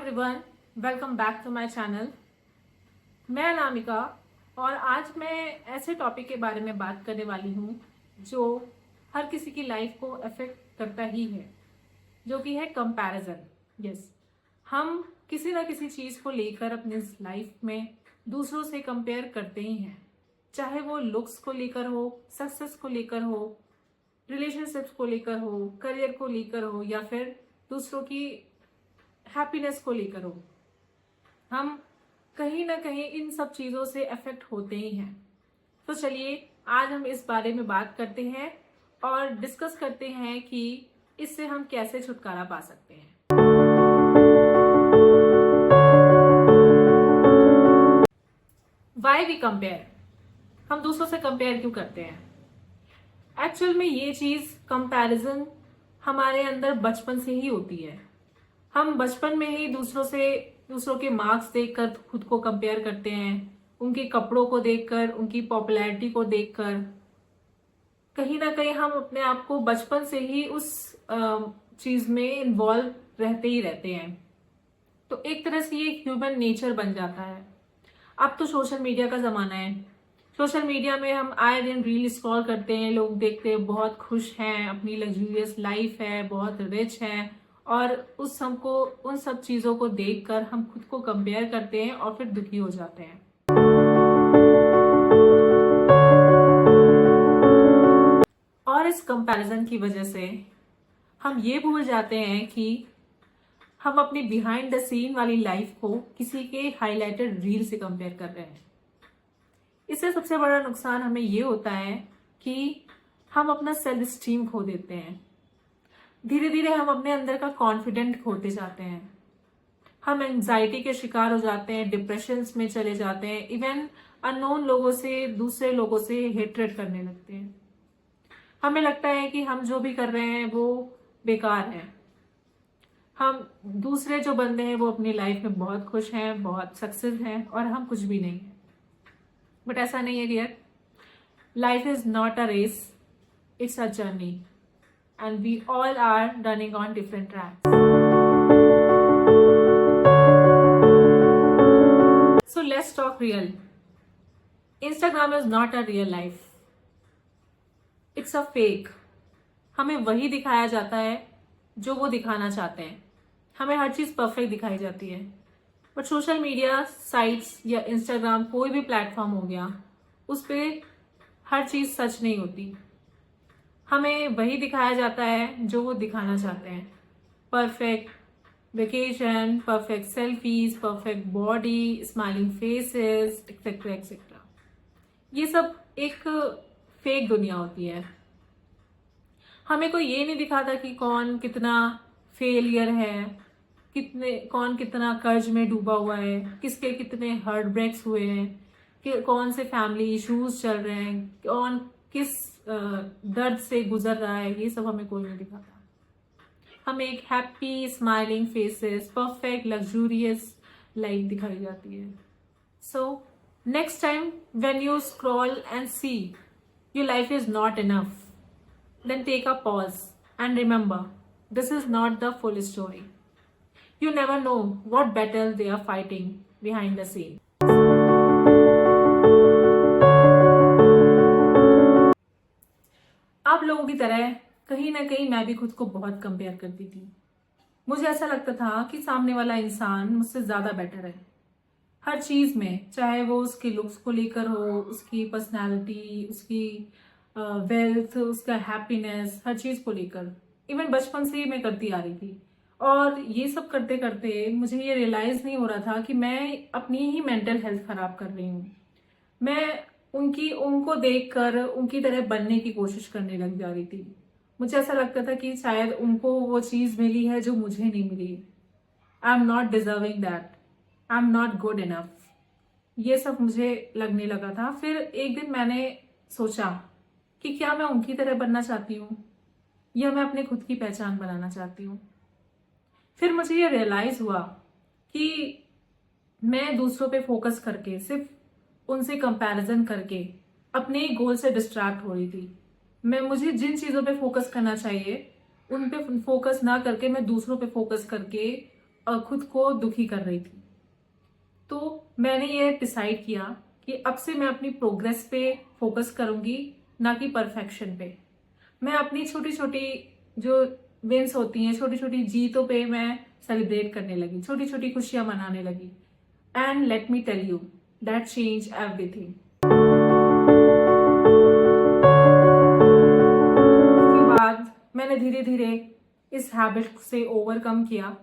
Everyone, welcome back to my channel. मैं अनामिका और आज मैं ऐसे टॉपिक के बारे में बात करने वाली हूँ जो हर किसी की लाइफ को अफेक्ट करता ही है, जो कि है कंपैरिजन। यस, हम किसी ना किसी चीज़ को लेकर अपनी लाइफ में दूसरों से कंपेयर करते ही हैं, चाहे वो लुक्स को लेकर हो, सक्सेस को लेकर हो, रिलेशनशिप्स को लेकर हो, करियर को लेकर हो, या फिर दूसरों की हैप्पीनेस को लेकर हो। हम कहीं ना कहीं इन सब चीज़ों से अफेक्ट होते ही हैं। तो चलिए आज हम इस बारे में बात करते हैं और डिस्कस करते हैं कि इससे हम कैसे छुटकारा पा सकते हैं। वाई वी कंपेयर, हम दूसरों से कंपेयर क्यों करते हैं? एक्चुअल में ये चीज़ कंपैरिजन हमारे अंदर बचपन से ही होती है। हम बचपन में ही दूसरों के मार्क्स देखकर खुद को कंपेयर करते हैं, उनके कपड़ों को देखकर, उनकी पॉपुलैरिटी को देखकर। कहीं ना कहीं हम अपने आप को बचपन से ही उस चीज में इन्वॉल्व रहते ही रहते हैं। तो एक तरह से ये ह्यूमन नेचर बन जाता है। अब तो सोशल मीडिया का जमाना है। सोशल मीडिया में हम आए दिन रील स्क्रॉल करते हैं, लोग देखते हैं बहुत खुश हैं, अपनी लग्जूरियस लाइफ है, बहुत रिच हैं, और उन सब चीजों को देखकर हम खुद को कंपेयर करते हैं और फिर दुखी हो जाते हैं। और इस कंपैरिजन की वजह से हम ये भूल जाते हैं कि हम अपनी बिहाइंड द सीन वाली लाइफ को किसी के हाईलाइटेड रील से कंपेयर कर रहे हैं। इससे सबसे बड़ा नुकसान हमें ये होता है कि हम अपना सेल्फ स्टीम खो देते हैं। धीरे धीरे हम अपने अंदर का कॉन्फिडेंट खोते जाते हैं। हम एंजाइटी के शिकार हो जाते हैं, डिप्रेशन में चले जाते हैं, इवन अननोन लोगों से, दूसरे लोगों से हेट्रेड करने लगते हैं। हमें लगता है कि हम जो भी कर रहे हैं वो बेकार है। हम दूसरे जो बंदे हैं वो अपनी लाइफ में बहुत खुश हैं, बहुत सक्सेस हैं, और हम कुछ भी नहीं है। बट ऐसा नहीं है dear. Life is not a race, it's a journey, and we all are running on different tracks. So let's talk real. Instagram is not a real life. It's a fake. हमें वही दिखाया जाता है जो वो दिखाना चाहते हैं। हमें हर चीज़ परफेक्ट दिखाई जाती है। बट सोशल मीडिया साइट्स या इंस्टाग्राम, कोई भी प्लेटफॉर्म हो गया, उस पर हर चीज़ सच नहीं होती। हमें वही दिखाया जाता है जो वो दिखाना चाहते हैं। Perfect vacation, perfect selfies, perfect body, smiling faces, etcetera etcetera. ये सब एक फेक दुनिया होती है। हमें कोई ये नहीं दिखाता कि कौन कितना फेलियर है, कौन कितना कर्ज में डूबा हुआ है, किसके कितने हार्ट ब्रेक्स हुए हैं, कि कौन से फैमिली इश्यूज चल रहे हैं, कौन किस दर्द से गुजर रहा है। ये सब हमें कोई नहीं दिखाता। हमें एक happy smiling faces, perfect luxurious life दिखाई जाती है। So next time when you scroll and see your life is not enough, then take a pause and remember this is not the full story. You never know what battle they are fighting behind the scene. आप लोगों की तरह कहीं ना कहीं मैं भी खुद को बहुत कंपेयर करती थी। मुझे ऐसा लगता था कि सामने वाला इंसान मुझसे ज्यादा बेटर है हर चीज में, चाहे वो उसके लुक्स को लेकर हो, उसकी पर्सनालिटी, उसकी वेल्थ, उसका हैप्पीनेस, हर चीज को लेकर। इवन बचपन से ही मैं करती आ रही थी। और ये सब करते करते मुझे ये रियलाइज नहीं हो रहा था कि मैं अपनी ही मेंटल हेल्थ खराब कर रही हूँ। मैं उनको देखकर उनकी तरह बनने की कोशिश करने लग जा रही थी। मुझे ऐसा लगता था कि शायद उनको वो चीज मिली है जो मुझे नहीं मिली। I am not deserving that, I am not good enough, ये सब मुझे लगने लगा था। फिर एक दिन मैंने सोचा कि क्या मैं उनकी तरह बनना चाहती हूँ या मैं अपने खुद की पहचान बनाना चाहती हूँ। फिर मुझे ये रियलाइज हुआ कि मैं दूसरों पे फोकस करके, सिर्फ उनसे कंपैरिजन करके अपने ही गोल से डिस्ट्रैक्ट हो रही थी। मुझे जिन चीजों पे फोकस करना चाहिए उन पे फोकस ना करके मैं दूसरों पे फोकस करके खुद को दुखी कर रही थी। तो मैंने ये डिसाइड किया कि अब से मैं अपनी प्रोग्रेस पे फोकस करूंगी, ना कि परफेक्शन पे। मैं अपनी छोटी छोटी जो विंस होती हैं, छोटी छोटी जीतों पे मैं सेलिब्रेट करने लगी, छोटी छोटी खुशियां मनाने लगी। And let me tell you that change everything. उसके बाद मैंने धीरे धीरे इस हैबिट से ओवरकम किया,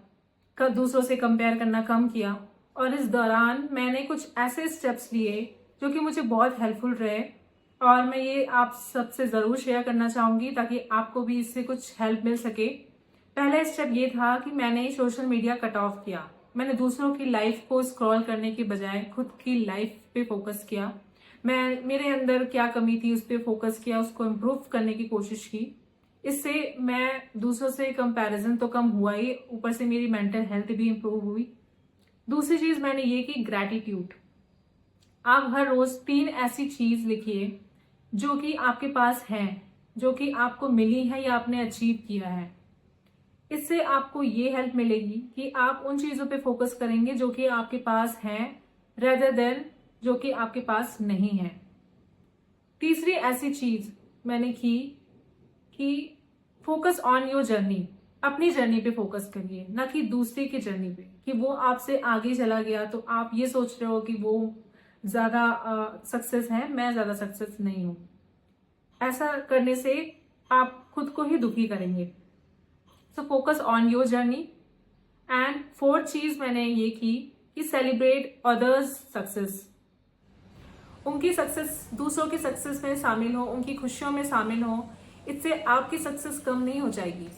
दूसरों से कंपेयर करना कम किया, और इस दौरान मैंने कुछ ऐसे स्टेप्स लिए जो कि मुझे बहुत हेल्पफुल रहे, और मैं ये आप सबसे ज़रूर शेयर करना चाहूँगी ताकि आपको भी इससे कुछ हेल्प मिल सके। पहला स्टेप ये था कि मैंने सोशल मीडिया कट ऑफ किया। मैंने दूसरों की लाइफ को स्क्रॉल करने के बजाय खुद की लाइफ पे फोकस किया। मैं मेरे अंदर क्या कमी थी उस पर फोकस किया, उसको इम्प्रूव करने की कोशिश की। इससे मैं दूसरों से कंपैरिजन तो कम हुआ ही, ऊपर से मेरी मेंटल हेल्थ भी इम्प्रूव हुई। दूसरी चीज मैंने ये की ग्रैटिट्यूड। आप हर रोज 3 ऐसी चीज लिखिए जो कि आपके पास है, जो कि आपको मिली है या आपने अचीव किया है। इससे आपको ये हेल्प मिलेगी कि आप उन चीजों पे फोकस करेंगे जो कि आपके पास है, रेदर देन जो कि आपके पास नहीं है। तीसरी ऐसी चीज मैंने की कि फोकस ऑन योर जर्नी। अपनी जर्नी पे फोकस करिए, ना कि दूसरे की जर्नी पे, कि वो आपसे आगे चला गया तो आप ये सोच रहे हो कि वो ज्यादा सक्सेस है, मैं ज्यादा सक्सेस नहीं हूं। ऐसा करने से आप खुद को ही दुखी करेंगे। So focus on your journey. And fourth चीज मैंने ये की कि सेलिब्रेट अदर्स सक्सेस। उनकी सक्सेस, दूसरों की सक्सेस में शामिल हो, उनकी खुशियों में शामिल हो। इससे आपकी सक्सेस कम नहीं हो जाएगी,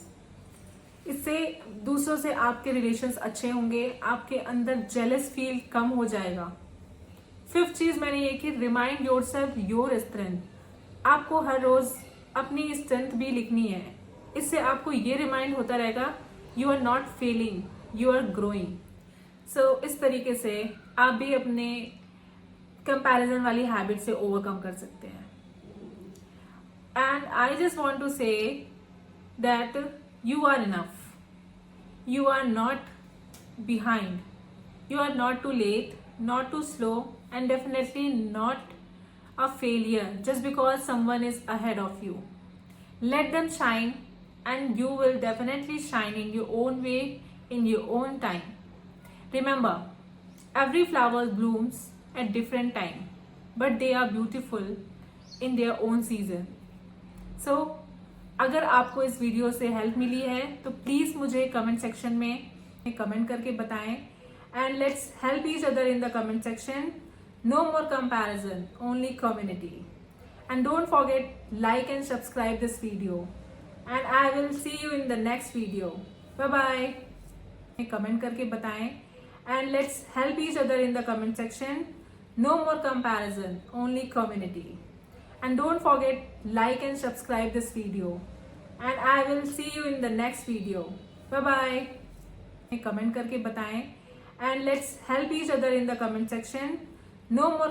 इससे दूसरों से आपके रिलेशंस अच्छे होंगे, आपके अंदर जेलस फील कम हो जाएगा। फिफ्थ चीज मैंने ये कि रिमाइंड योरसेल्फ योर स्ट्रेंथ। आपको हर रोज अपनी स्ट्रेंथ भी लिखनी है। इससे आपको ये रिमाइंड होता रहेगा you are not failing, you are growing. So इस तरीके से आप भी अपने कंपैरिजन वाली हैबिट से ओवरकम कर सकते हैं। And I just want to say that you are enough. You are not behind. You are not too late, not too slow, and definitely not a failure just because someone is ahead of you. Let them shine, and you will definitely shine in your own way, in your own time. Remember, every flower blooms at different time, but they are beautiful in their own season. So, अगर आपको इस video से help मिली है तो please मुझे comment section में comment करके बताएं। And let's help each other in the comment section. No more comparison, only community. And don't forget like and subscribe this video. And I will see you in the next video. Bye bye. Comment करके बताएं। And let's help each other in the comment section. No more comparison, only community. And don't forget, like and subscribe this video. And I will see you in the next video. Bye bye. Comment करके बताएं. And let's help each other in the comment section. No more